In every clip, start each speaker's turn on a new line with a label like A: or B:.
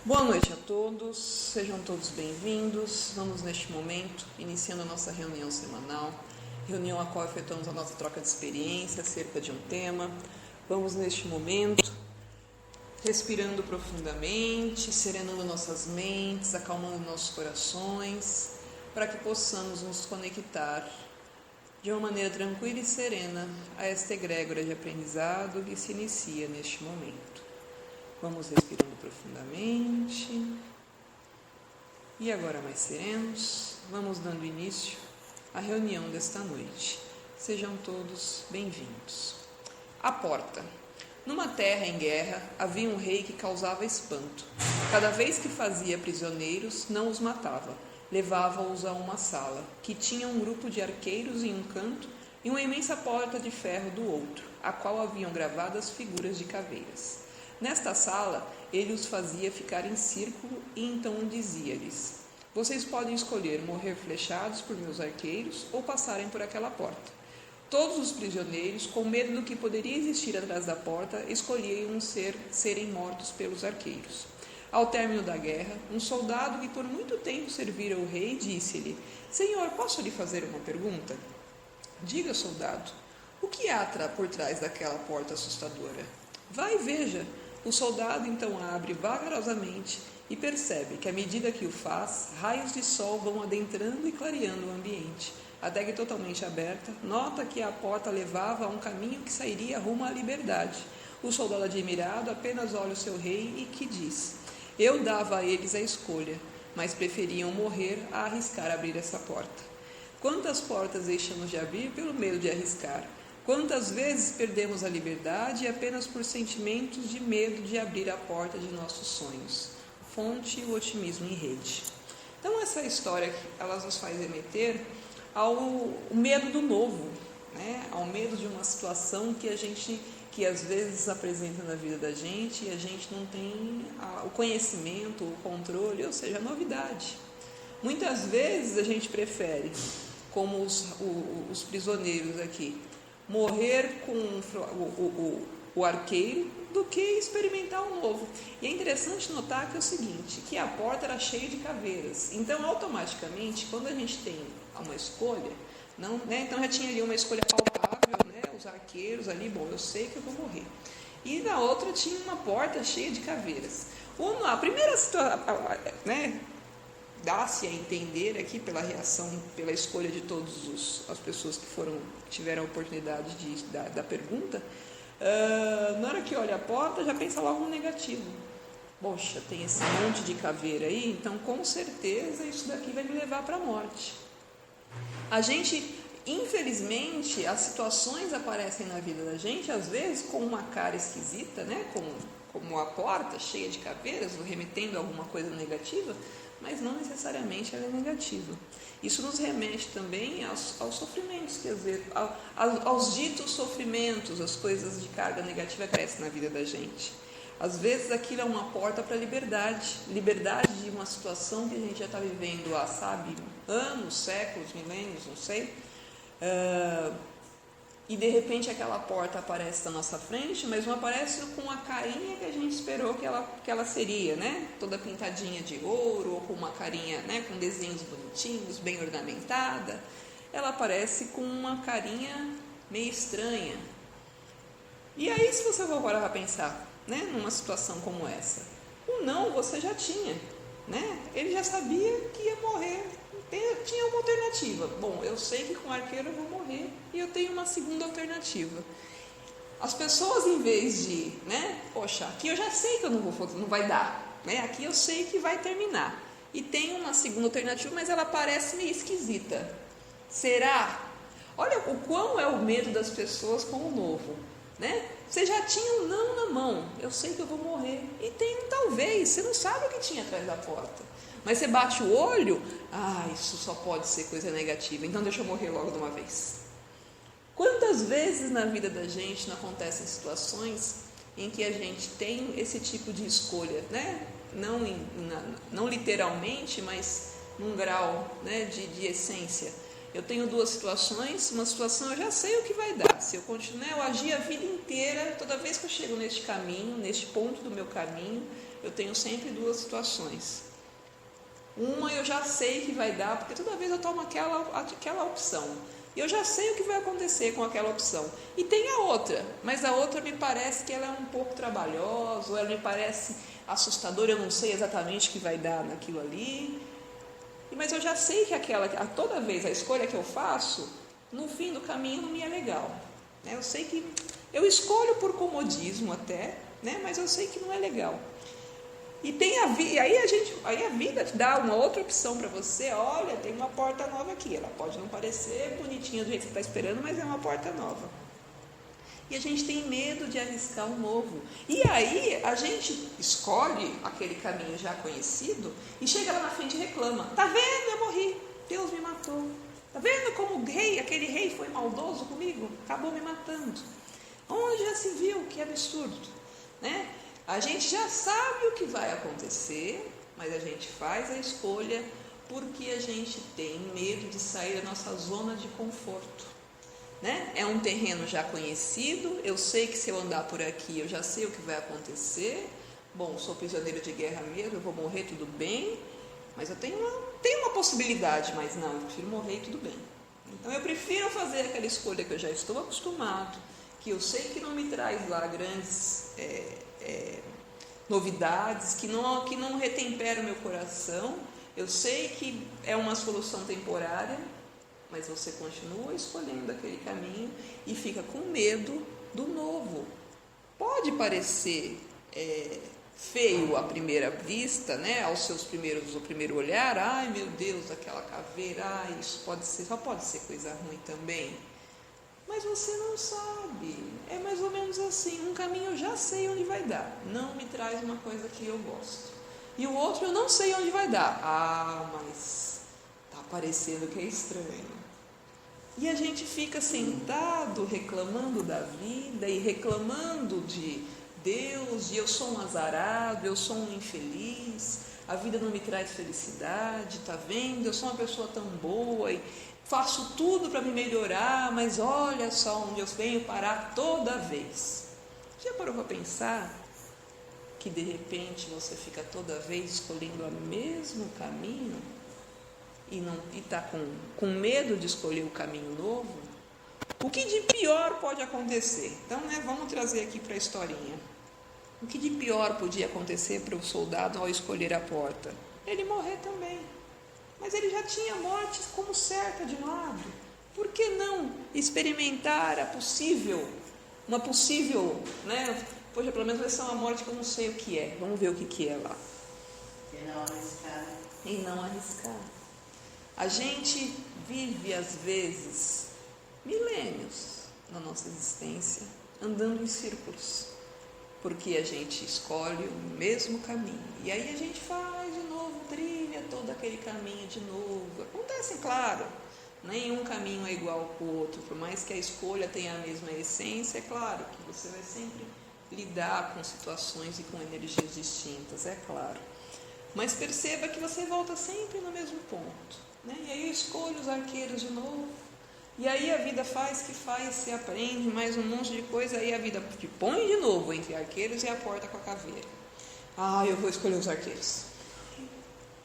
A: Boa noite a todos, sejam todos bem-vindos. Vamos neste momento, iniciando a nossa reunião semanal, reunião a qual efetuamos a nossa troca de experiência acerca de um tema. Vamos neste momento, respirando profundamente, serenando nossas mentes, acalmando nossos corações, para que possamos nos conectar de uma maneira tranquila e serena a esta egrégora de aprendizado que se inicia neste momento. Vamos respirando profundamente. E agora mais serenos, vamos dando início à reunião desta noite. Sejam todos bem-vindos. A porta. Numa terra em guerra, havia um rei que causava espanto. Cada vez que fazia prisioneiros, não os matava. Levava-os a uma sala, que tinha um grupo de arqueiros em um canto e uma imensa porta de ferro do outro, a qual haviam gravadas figuras de caveiras. Nesta sala, ele os fazia ficar em círculo e então dizia-lhes: vocês podem escolher morrer flechados por meus arqueiros ou passarem por aquela porta. Todos os prisioneiros, com medo do que poderia existir atrás da porta, escolhiam serem mortos pelos arqueiros. Ao término da guerra, um soldado que por muito tempo servira o rei disse-lhe: Senhor, posso lhe fazer uma pergunta? Diga, soldado, o que há por trás daquela porta assustadora? Vá e veja. O soldado então abre vagarosamente e percebe que, à medida que o faz, raios de sol vão adentrando e clareando o ambiente. Até que, totalmente aberta, nota que a porta levava a um caminho que sairia rumo à liberdade. O soldado, admirado, apenas olha o seu rei e que diz: eu dava a eles a escolha, mas preferiam morrer a arriscar abrir essa porta. Quantas portas deixamos de abrir pelo medo de arriscar? Quantas vezes perdemos a liberdade apenas por sentimentos de medo de abrir a porta de nossos sonhos? Fonte, o otimismo em rede. Então essa história, ela nos faz remeter ao medo do novo, né? Ao medo de uma situação que às vezes se apresenta na vida da gente e a gente não tem o conhecimento, o controle, ou seja, a novidade. Muitas vezes a gente prefere, como os prisioneiros aqui, morrer com o arqueiro do que experimentar o novo. E é interessante notar que é o seguinte, que a porta era cheia de caveiras. Então, automaticamente, quando a gente tem uma escolha, então já tinha ali uma escolha palpável, né? Os arqueiros ali, bom, eu sei que eu vou morrer. E na outra tinha uma porta cheia de caveiras. A primeira situação, né? Dá-se a entender aqui pela reação, pela escolha de todas as pessoas que tiveram a oportunidade da pergunta, na hora que olha a porta já pensa logo no negativo. Poxa, tem esse monte de caveira aí, então com certeza isso daqui vai me levar para a morte. A gente, infelizmente, as situações aparecem na vida da gente, às vezes com uma cara esquisita, né? Como a porta cheia de caveiras, remetendo a alguma coisa negativa, mas não necessariamente ela é negativa. Isso nos remete também aos sofrimentos, quer dizer, aos ditos sofrimentos, as coisas de carga negativa que crescem na vida da gente. Às vezes aquilo é uma porta para a liberdade de uma situação que a gente já está vivendo há, anos, séculos, milênios, não sei. E de repente aquela porta aparece na nossa frente, mas não aparece com a carinha que a gente esperou que ela seria, né? Toda pintadinha de ouro, ou com uma carinha, né? Com desenhos bonitinhos, bem ornamentada. Ela aparece com uma carinha meio estranha. E aí, se você for parar para pensar, né? Numa situação como essa, o não você já tinha, né? Ele já sabia que ia morrer. Tinha uma alternativa. Bom, eu sei que com o arqueiro eu vou morrer e eu tenho uma segunda alternativa. As pessoas, em vez de, né, poxa, aqui eu já sei que eu não vai dar, né? Aqui eu sei que vai terminar. E tem uma segunda alternativa, mas ela parece meio esquisita. Será? Olha o quão é o medo das pessoas com o novo, né? Você já tinha um não na mão. Eu sei que eu vou morrer. E tem um talvez. Você não sabe o que tinha atrás da porta. Mas você bate o olho, isso só pode ser coisa negativa, então deixa eu morrer logo de uma vez. Quantas vezes na vida da gente não acontecem situações em que a gente tem esse tipo de escolha, né? Não literalmente, mas num grau, né, de essência. Eu tenho duas situações, uma situação eu já sei o que vai dar, se eu continuar, eu agir a vida inteira, toda vez que eu chego neste caminho, neste ponto do meu caminho, eu tenho sempre duas situações. Uma eu já sei que vai dar, porque toda vez eu tomo aquela opção. E eu já sei o que vai acontecer com aquela opção. E tem a outra, mas a outra me parece que ela é um pouco trabalhosa, ou ela me parece assustadora, eu não sei exatamente o que vai dar naquilo ali. Mas eu já sei que toda vez a escolha que eu faço, no fim do caminho não me é legal. Eu sei que eu escolho por comodismo até, mas eu sei que não é legal. E aí a vida te dá uma outra opção para você. Olha, tem uma porta nova aqui. Ela pode não parecer bonitinha do jeito que você está esperando, mas é uma porta nova. E a gente tem medo de arriscar o novo. E aí a gente escolhe aquele caminho já conhecido e chega lá na frente e reclama. Tá vendo? Eu morri. Deus me matou. Tá vendo como aquele rei foi maldoso comigo? Acabou me matando. Onde já se viu? Que absurdo, né? A gente já sabe o que vai acontecer, mas a gente faz a escolha porque a gente tem medo de sair da nossa zona de conforto, né? É um terreno já conhecido, eu sei que se eu andar por aqui eu já sei o que vai acontecer. Bom, sou prisioneiro de guerra mesmo, eu vou morrer, tudo bem, mas eu tenho uma possibilidade, mas não, eu prefiro morrer e tudo bem. Então eu prefiro fazer aquela escolha que eu já estou acostumado, que eu sei que não me traz lá grandes novidades, que não retempera o meu coração. Eu sei que é uma solução temporária, mas você continua escolhendo aquele caminho e fica com medo do novo. Pode parecer feio à primeira vista, né? O primeiro olhar, ai meu Deus, aquela caveira, isso só pode ser coisa ruim também. Mas você não sabe, é mais ou menos assim, um caminho eu já sei onde vai dar, não me traz uma coisa que eu gosto. E o outro eu não sei onde vai dar, mas está parecendo que é estranho. E a gente fica sentado reclamando da vida e reclamando de Deus, e eu sou um azarado, eu sou um infeliz, a vida não me traz felicidade, tá vendo? Eu sou uma pessoa tão boa e faço tudo para me melhorar, mas olha só onde eu venho parar toda vez. Já parou para pensar que de repente você fica toda vez escolhendo o mesmo caminho e está com medo de escolher o caminho novo? O que de pior pode acontecer? Então, vamos trazer aqui para a historinha. O que de pior podia acontecer para o soldado ao escolher a porta? Ele morrer também. Mas ele já tinha a morte como certa de lado. Por que não experimentar uma possível, Poxa, pelo menos vai ser uma morte que eu não sei o que é. Vamos ver o que é lá. E não arriscar. A gente vive, às vezes, milênios na nossa existência, andando em círculos, porque a gente escolhe o mesmo caminho. E aí a gente faz de novo, trilha todo aquele caminho de novo. Acontece, claro, nenhum caminho é igual ao outro, por mais que a escolha tenha a mesma essência, é claro que você vai sempre lidar com situações e com energias distintas, é claro. Mas perceba que você volta sempre no mesmo ponto, E aí eu escolho os arqueiros de novo, e aí a vida faz, você aprende mais um monte de coisa, aí a vida te põe de novo entre arqueiros e a porta com a caveira. Eu vou escolher os arqueiros.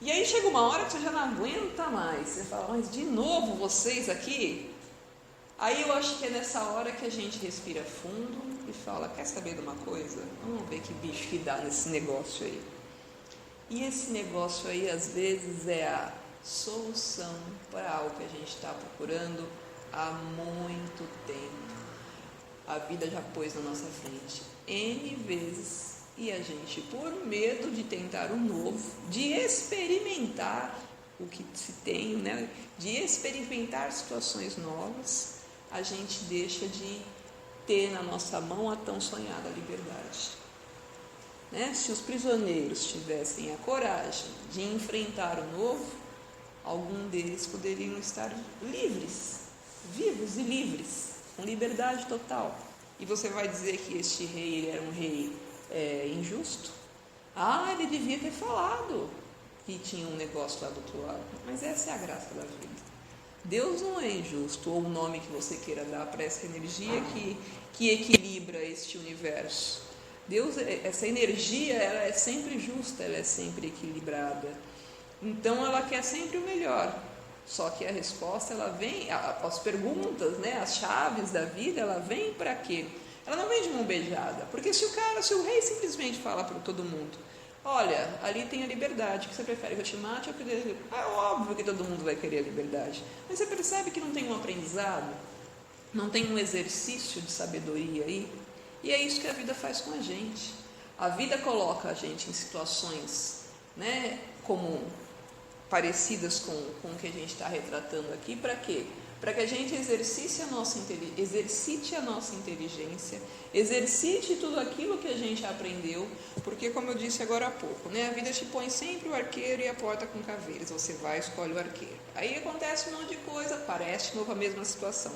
A: E aí chega uma hora que você já não aguenta mais, você fala, mas de novo vocês aqui? Aí eu acho que é nessa hora que a gente respira fundo e fala, quer saber de uma coisa? Vamos ver que bicho que dá nesse negócio aí. E esse negócio aí, às vezes, é a solução para algo que a gente está procurando há muito tempo. A vida já pôs na nossa frente N vezes e a gente, por medo de tentar o novo, de experimentar o que se tem, de experimentar situações novas, a gente deixa de ter na nossa mão a tão sonhada liberdade. Se os prisioneiros tivessem a coragem de enfrentar o novo, algum deles poderiam estar livres, vivos e livres, com liberdade total. E você vai dizer que este rei ele era um rei injusto? Ele devia ter falado que tinha um negócio lá do outro lado. Mas essa é a graça da vida. Deus não é injusto, ou o nome que você queira dar para essa energia que equilibra este universo. Deus, essa energia, ela é sempre justa, ela é sempre equilibrada. Então ela quer sempre o melhor. Só que a resposta, ela vem, as perguntas, né, as chaves da vida, ela vem para quê? Ela não vem de mão beijada. Porque se o rei simplesmente fala para todo mundo: olha, ali tem a liberdade, o que você prefere que eu te mate ou que eu dê? É óbvio que todo mundo vai querer a liberdade. Mas você percebe que não tem um aprendizado? Não tem um exercício de sabedoria aí? E é isso que a vida faz com a gente. A vida coloca a gente em situações, né, como parecidas com o que a gente está retratando aqui. Para quê? Para que a gente exercite a nossa inteligência, exercite tudo aquilo que a gente aprendeu, porque, como eu disse agora há pouco, né, a vida te põe sempre o arqueiro e a porta com caveiras. Você vai e escolhe o arqueiro. Aí acontece um monte de coisa, aparece de novo a mesma situação.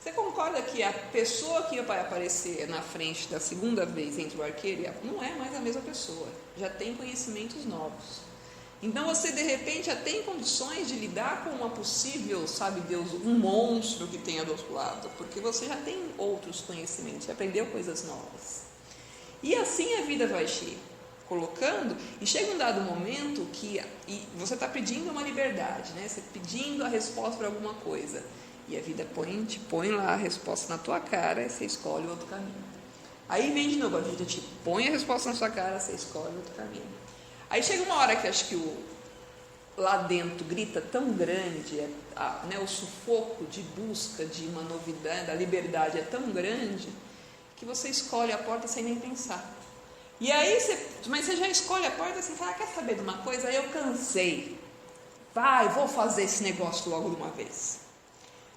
A: Você concorda que a pessoa que vai aparecer na frente da segunda vez entre o arqueiro e não é mais a mesma pessoa, já tem conhecimentos novos. Então você de repente já tem condições de lidar com uma possível, sabe Deus, um monstro que tenha do outro lado, porque você já tem outros conhecimentos, já aprendeu coisas novas. E assim a vida vai te colocando, e chega um dado momento que você está pedindo uma liberdade, né? Você pedindo a resposta para alguma coisa. E a vida te põe lá a resposta na tua cara e você escolhe outro caminho. Aí vem de novo, a vida te põe a resposta na sua cara, você escolhe outro caminho. Aí chega uma hora que acho que lá dentro grita tão grande, né, o sufoco de busca de uma novidade, da liberdade é tão grande, que você escolhe a porta sem nem pensar. E aí mas você já escolhe a porta assim, fala: quer saber de uma coisa? Eu cansei, vou fazer esse negócio logo de uma vez.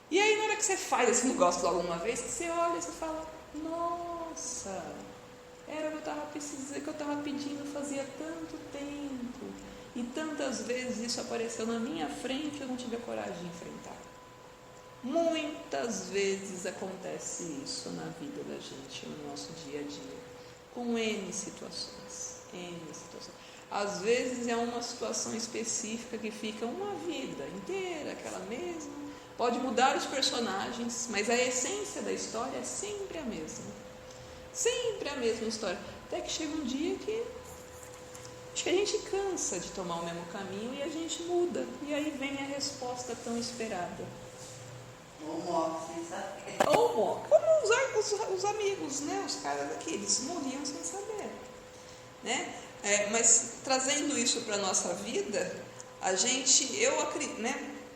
A: E aí na hora que você faz esse negócio logo de uma vez, você olha e você fala: nossa, era o que eu estava precisando, que eu estava pedindo fazia tanto tempo, e tantas vezes isso apareceu na minha frente e eu não tive a coragem de enfrentar. Muitas vezes acontece isso na vida da gente, no nosso dia a dia, com N situações. Às vezes é uma situação específica que fica uma vida inteira, aquela mesma. Pode mudar os personagens, mas a essência da história é sempre a mesma. Sempre a mesma história. Até que chega um dia que acho que a gente cansa de tomar o mesmo caminho e a gente muda. E aí vem a resposta tão esperada.
B: Ou morre sem saber.
A: Como os amigos, né? Os caras daqui, eles morriam sem saber. Né? Mas trazendo isso para a nossa vida, a gente,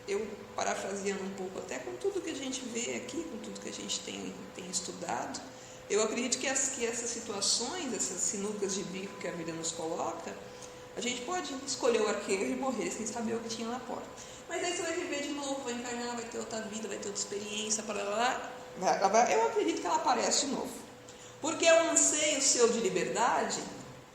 A: eu parafraseando um pouco até com tudo que a gente vê aqui, com tudo que a gente tem estudado, eu acredito que essas situações, essas sinucas de bico que a vida nos coloca, a gente pode escolher o arqueiro e morrer sem saber o que tinha na porta. Mas aí você vai viver de novo, vai encarnar, vai ter outra vida, vai ter outra experiência, eu acredito que ela aparece de novo. Porque é um anseio seu de liberdade,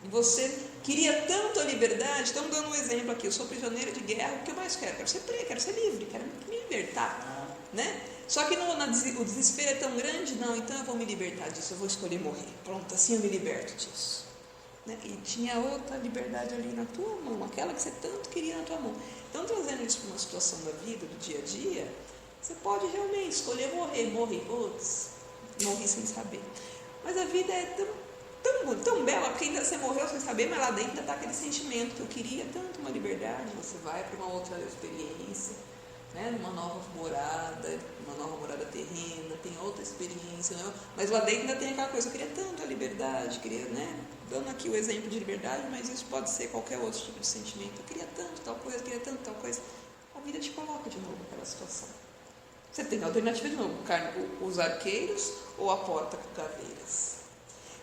A: você queria tanto a liberdade. Estamos dando um exemplo aqui: eu sou prisioneira de guerra, o que eu mais quero? Quero ser preso, quero ser livre, quero me libertar, né? Só que o desespero é tão grande, então eu vou me libertar disso, eu vou escolher morrer, pronto, assim eu me liberto disso, né? E tinha outra liberdade ali na tua mão, aquela que você tanto queria na tua mão. Então, trazendo isso para uma situação da vida, do dia a dia, você pode realmente escolher morrer, morri sem saber. Mas a vida é tão bela, porque ainda você morreu sem saber, mas lá dentro ainda está aquele sentimento que eu queria tanto uma liberdade. Você vai para uma outra experiência, né? Uma nova morada terrena, tem outra experiência, né? Mas lá dentro ainda tem aquela coisa: eu queria tanto a liberdade, queria, né? Dando aqui o exemplo de liberdade, mas isso pode ser qualquer outro tipo de sentimento. Eu queria tanto tal coisa, queria tanto tal coisa. A vida te coloca de novo naquela situação. Você tem a alternativa de novo: os arqueiros ou a porta com caveiras.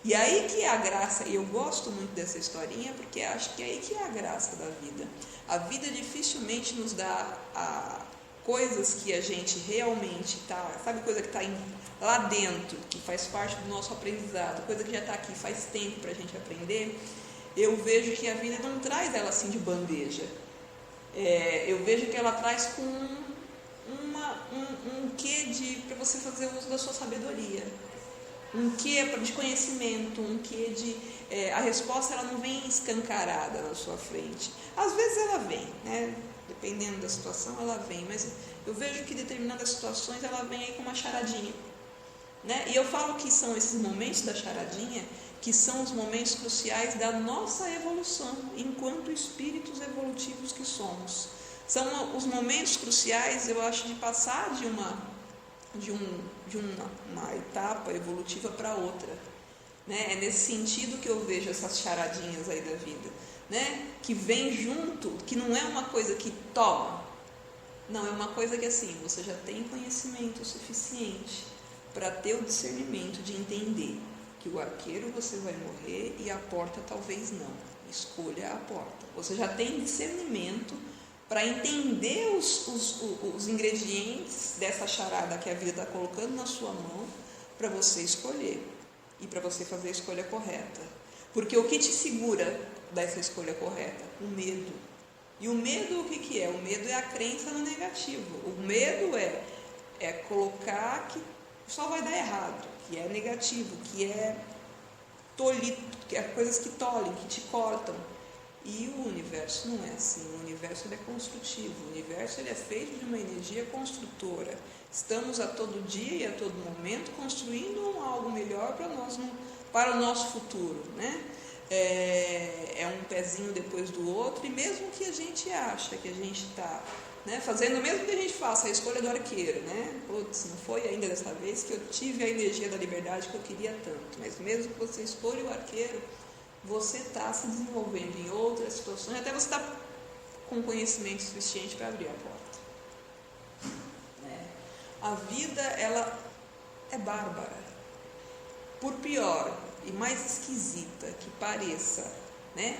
A: E aí que é a graça, e eu gosto muito dessa historinha, porque acho que é aí que é a graça da vida. A vida dificilmente nos dá coisas que a gente realmente está, sabe, coisa que está lá dentro, que faz parte do nosso aprendizado, coisa que já está aqui faz tempo para a gente aprender. Eu vejo que a vida não traz ela assim de bandeja. Eu vejo que ela traz com um quê para você fazer uso da sua sabedoria. Um quê de conhecimento, um quê de... a resposta ela não vem escancarada na sua frente. Às vezes ela vem, né? Dependendo da situação ela vem, mas eu vejo que em determinadas situações ela vem aí com uma charadinha, né? E eu falo que são esses momentos da charadinha que são os momentos cruciais da nossa evolução, enquanto espíritos evolutivos que somos. São os momentos cruciais, eu acho, de passar de uma etapa evolutiva para outra. Né? É nesse sentido que eu vejo essas charadinhas aí da vida, né? Que vem junto, que não é uma coisa que toma, não, é uma coisa que assim, você já tem conhecimento suficiente para ter o discernimento de entender que o arqueiro você vai morrer e a porta talvez não. Escolha a porta. Você já tem discernimento para entender os ingredientes dessa charada que a vida está colocando na sua mão para você escolher e para você fazer a escolha correta. Porque o que te segura dessa escolha correta? O medo. E o medo, o que é? O medo é a crença no negativo. O medo é colocar que só vai dar errado, que é negativo, que é tolhido, que é coisas que tolhem, que te cortam. E o universo não é assim. O universo ele é construtivo. O universo ele é feito de uma energia construtora. Estamos a todo dia e a todo momento construindo algo melhor para o nosso futuro, né? É um pezinho depois do outro, e mesmo que a gente acha que a gente está, né, fazendo, mesmo que a gente faça a escolha do arqueiro, né? Putz, não foi ainda dessa vez que eu tive a energia da liberdade que eu queria tanto, mas mesmo que você escolha o arqueiro, você está se desenvolvendo em outras situações, até você está com conhecimento suficiente para abrir a porta. A vida, ela é bárbara. Por pior e mais esquisita que pareça, né?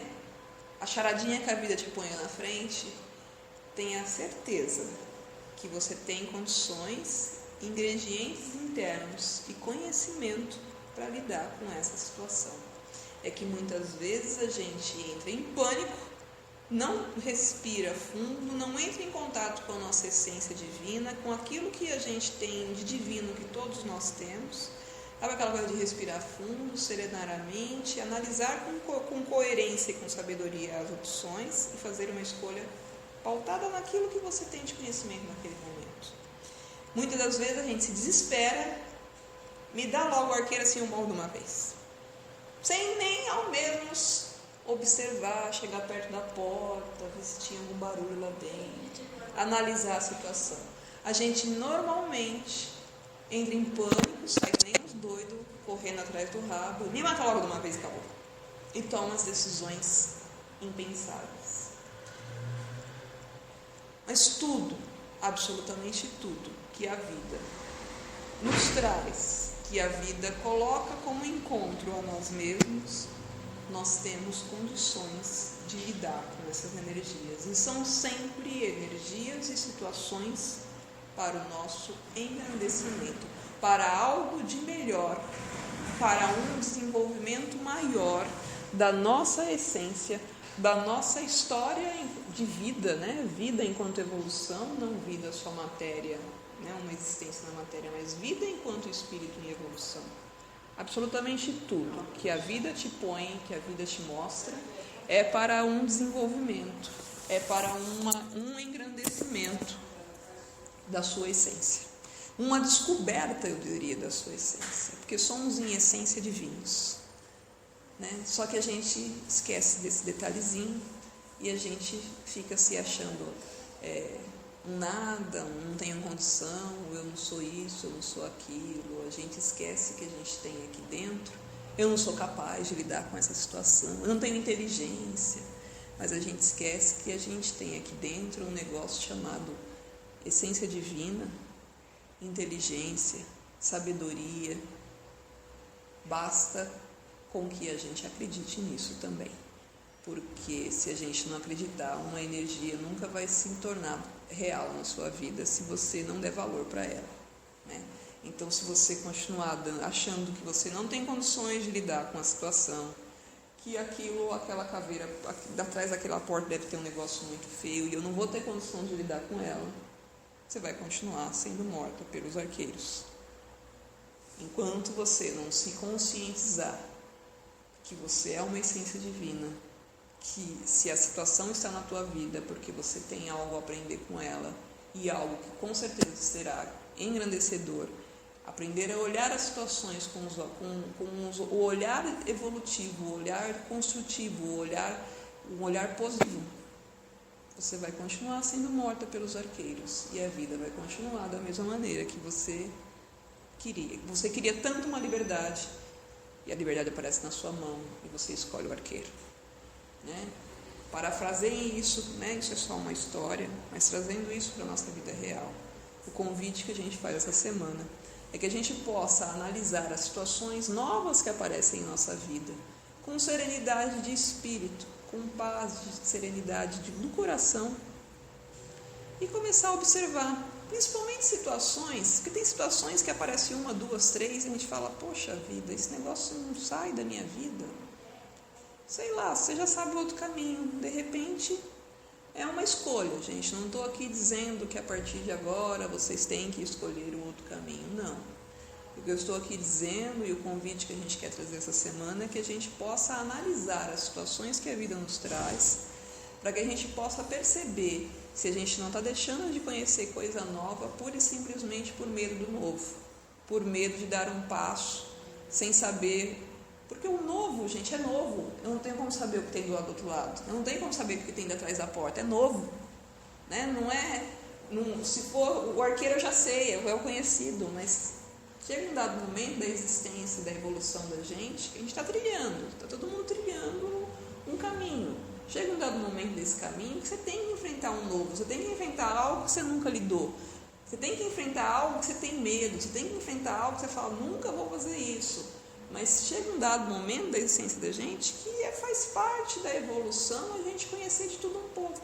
A: A charadinha que a vida te põe na frente, tenha certeza que você tem condições, ingredientes internos e conhecimento para lidar com essa situação. É que muitas vezes a gente entra em pânico, não respira fundo, não entra em contato com a nossa essência divina, com aquilo que a gente tem de divino que todos nós temos. Sabe aquela coisa de respirar fundo, serenamente, analisar com coerência e com sabedoria as opções e fazer uma escolha pautada naquilo que você tem de conhecimento naquele momento. Muitas das vezes a gente se desespera, me dá logo o arqueiro assim, eu morro de uma vez. Sem nem ao menos observar, chegar perto da porta, ver se tinha algum barulho lá dentro, analisar a situação. A gente normalmente entra em pânico, sai que nem os doidos, correndo atrás do rabo, me mata logo de uma vez e acabou. E toma as decisões impensáveis. Mas tudo, absolutamente tudo, que a vida nos traz, que a vida coloca como encontro a nós mesmos, nós temos condições de lidar com essas energias. E são sempre energias e situações para o nosso engrandecimento, para algo de melhor, para um desenvolvimento maior da nossa essência, da nossa história de vida, né? Vida enquanto evolução, não vida só matéria, né? Uma existência na matéria, mas vida enquanto espírito em evolução. Absolutamente tudo que a vida te põe, que a vida te mostra, é para um desenvolvimento, é para um engrandecimento da sua essência. Uma descoberta, eu diria, da sua essência, porque somos em essência divinos, né? Só que a gente esquece desse detalhezinho e a gente fica se achando um nada, não tenho condição, eu não sou isso, eu não sou aquilo. A gente esquece que a gente tem aqui dentro, eu não sou capaz de lidar com essa situação, eu não tenho inteligência, mas a gente esquece que a gente tem aqui dentro um negócio chamado essência divina, inteligência, sabedoria. Basta com que a gente acredite nisso também, porque se a gente não acreditar, uma energia nunca vai se tornar real na sua vida se você não der valor para ela, né? Então, se você continuar achando que você não tem condições de lidar com a situação, que aquela caveira atrás daquela porta deve ter um negócio muito feio e eu não vou ter condição de lidar com ela, você vai continuar sendo morta pelos arqueiros. Enquanto você não se conscientizar que você é uma essência divina, que se a situação está na tua vida porque você tem algo a aprender com ela e algo que com certeza será engrandecedor Aprender a olhar as situações com o olhar evolutivo, o olhar construtivo, um olhar positivo. Você vai continuar sendo morta pelos arqueiros e a vida vai continuar da mesma maneira que você queria. Você queria tanto uma liberdade e a liberdade aparece na sua mão e você escolhe o arqueiro. Né? Parafraseiem isso, né? Isso é só uma história, mas trazendo isso para a nossa vida real. O convite que a gente faz essa semana é que a gente possa analisar as situações novas que aparecem em nossa vida com serenidade de espírito, com paz, de serenidade no coração e começar a observar, principalmente situações, porque tem situações que aparecem 1, 2, 3 e a gente fala, poxa vida, esse negócio não sai da minha vida. Sei lá, você já sabe o outro caminho, de repente é uma escolha, gente. Não estou aqui dizendo que a partir de agora vocês têm que escolher um outro caminho, não. O que eu estou aqui dizendo e o convite que a gente quer trazer essa semana é que a gente possa analisar as situações que a vida nos traz, para que a gente possa perceber se a gente não está deixando de conhecer coisa nova pura e simplesmente por medo do novo, por medo de dar um passo sem saber. Porque o novo, gente, é novo. Eu não tenho como saber o que tem do lado do outro lado. Eu não tenho como saber o que tem atrás da porta. É novo. Né? Se for o arqueiro eu já sei, é o conhecido, mas chega um dado momento da existência e da evolução da gente que a gente está trilhando. Está todo mundo trilhando um caminho. Chega um dado momento desse caminho que você tem que enfrentar um novo. Você tem que enfrentar algo que você nunca lidou. Você tem que enfrentar algo que você tem medo. Você tem que enfrentar algo que você fala, nunca vou fazer isso. Mas chega um dado momento da existência da gente que faz parte da evolução a gente conhecer de tudo um pouco.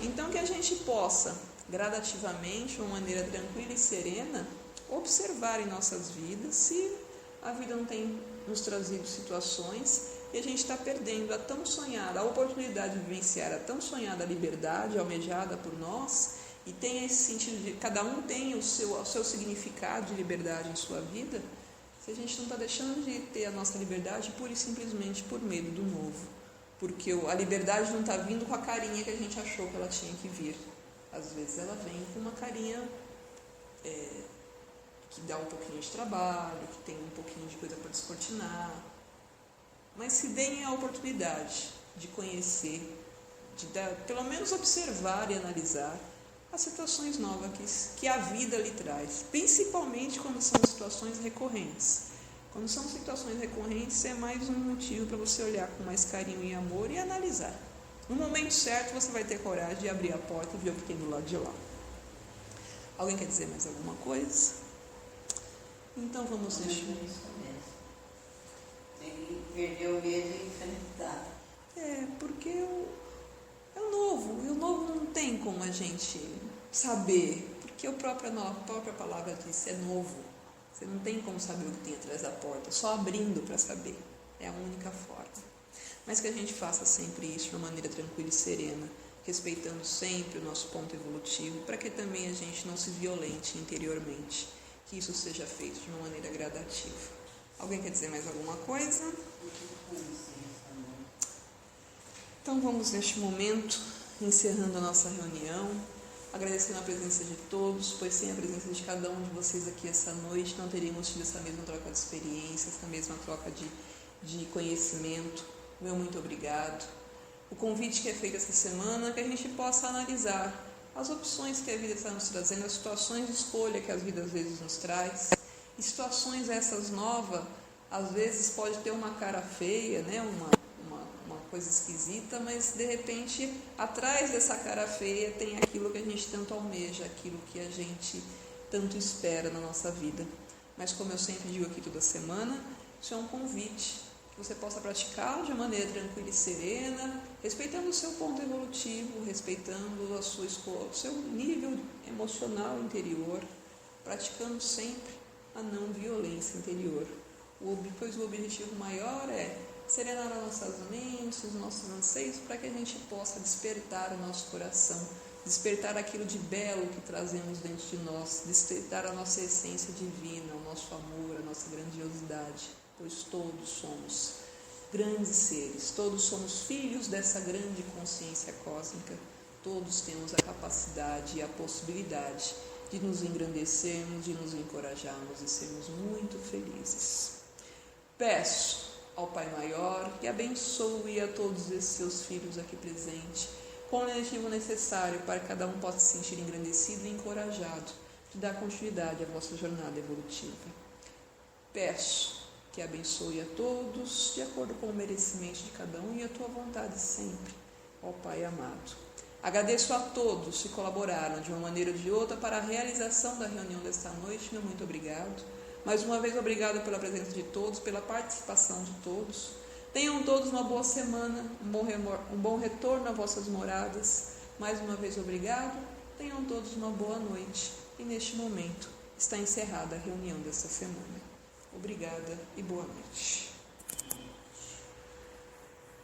A: Então que a gente possa, gradativamente, de uma maneira tranquila e serena, observar em nossas vidas se a vida não tem nos trazido situações e a gente está perdendo a tão sonhada, a oportunidade de vivenciar a tão sonhada liberdade almejada por nós e tem esse sentido de cada um tem o seu significado de liberdade em sua vida. Se a gente não está deixando de ter a nossa liberdade pura e simplesmente por medo do novo. Porque a liberdade não está vindo com a carinha que a gente achou que ela tinha que vir. Às vezes ela vem com uma carinha que dá um pouquinho de trabalho, que tem um pouquinho de coisa para descortinar. Mas se deem a oportunidade de conhecer, pelo menos observar e analisar as situações novas que a vida lhe traz, principalmente quando são situações recorrentes. Quando são situações recorrentes, é mais um motivo para você olhar com mais carinho e amor e analisar. No momento certo, você vai ter coragem de abrir a porta e ver o que tem do lado de lá. Alguém quer dizer mais alguma coisa? Então vamos deixar.
B: Tem que perder o medo e enfrentar.
A: Porque é o novo. E o novo não tem como a gente saber. Porque a própria palavra diz, é novo. Você não tem como saber o que tem atrás da porta. Só abrindo para saber. É a única forma. Mas que a gente faça sempre isso de uma maneira tranquila e serena, respeitando sempre o nosso ponto evolutivo, para que também a gente não se violente interiormente. Que isso seja feito de uma maneira gradativa. Alguém quer dizer mais alguma coisa? Então vamos neste momento, encerrando a nossa reunião, agradecendo a presença de todos, pois sem a presença de cada um de vocês aqui essa noite, não teríamos tido essa mesma troca de experiência, essa mesma troca de conhecimento. Meu muito obrigado. O convite que é feito essa semana é que a gente possa analisar as opções que a vida está nos trazendo, as situações de escolha que a vida às vezes nos traz, e situações essas novas, às vezes pode ter uma cara feia, né? uma coisa esquisita, mas de repente atrás dessa cara feia tem aquilo que a gente tanto almeja, aquilo que a gente tanto espera na nossa vida. Mas como eu sempre digo aqui toda semana, isso é um convite que você possa praticá-lo de maneira tranquila e serena, respeitando o seu ponto evolutivo, respeitando o seu nível emocional interior, praticando sempre a não violência interior. Pois o objetivo maior é serenar as nossas mentes, os nossos anseios, para que a gente possa despertar o nosso coração, despertar aquilo de belo que trazemos dentro de nós, despertar a nossa essência divina, o nosso amor, a nossa grandiosidade, pois todos somos grandes seres, todos somos filhos dessa grande consciência cósmica, todos temos a capacidade e a possibilidade de nos engrandecermos, de nos encorajarmos e sermos muito felizes. Peço ao Pai Maior que abençoe a todos esses seus filhos aqui presentes, com o objetivo necessário para que cada um possa se sentir engrandecido e encorajado de dar continuidade à vossa jornada evolutiva. Peço que abençoe a todos de acordo com o merecimento de cada um e a tua vontade sempre, ó Pai amado. Agradeço a todos que colaboraram de uma maneira ou de outra para a realização da reunião desta noite. Meu muito obrigado. Mais uma vez, obrigado pela presença de todos, pela participação de todos. Tenham todos uma boa semana, um bom retorno às vossas moradas. Mais uma vez, obrigado. Tenham todos uma boa noite. E neste momento está encerrada a reunião desta semana. Obrigada e boa noite.